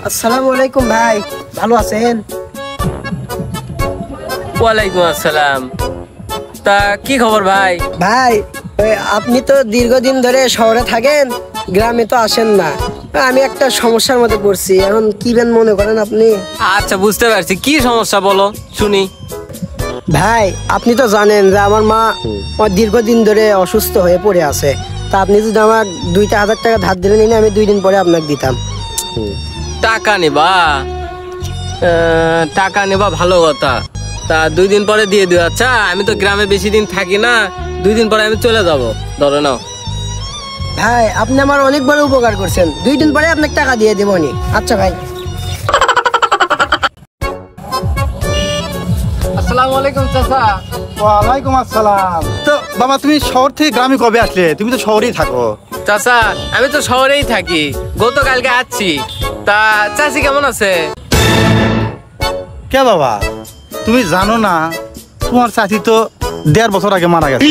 আসসালামু আলাইকুম ভাই, ভালো আছেন? ওয়ালাইকুম আসসালাম। তা কি খবর ভাই? ভাই আপনি তো দীর্ঘদিন ধরে শহরে থাকেন, গ্রামে তো আসেন না। আমি একটা সমস্যার মধ্যে পড়ছি, এখন কি বেন মনে করেন আপনি? আচ্ছা বুঝতে পারছি, কি সমস্যা বলো শুনি। ভাই আপনি তো জানেন যে আমার মা দীর্ঘদিন ধরে অসুস্থ হয়ে পড়ে আছে। তা আপনি যদি আমার 2,000 টাকা ধার দিলেন, আমি 2 দিন পরে আপনাকে দিতাম। টাকা নেবা? টাকা নেবা ভালো কথা, তা 2 দিন পরে দিয়ে দিও। আচ্ছা আমি তো গ্রামে বেশি দিন থাকি না, 2 দিন পরে আমি চলে যাব, ধরে নাও। ভাই আপনি আমার অনেক বড় উপকার করছেন, 2 দিন পরে আপনাকে টাকা দিয়ে দেবো নি। আচ্ছা ভাই। আসসালামু আলাইকুম চাচা। ওয়ালাইকুম আসসালাম। তো বাবা তুমি শহর থেকে গ্রামে কবে আসলে? তুমি তো শহরেই থাকো। চাচা আমি তো শহরেই থাকি, গতকালকে আসছি। তা চাচি কেমন আছে? কে বাবা, তুমি জানো না তোমার চাচি তো 1.5 বছর আগে মারা গেছে।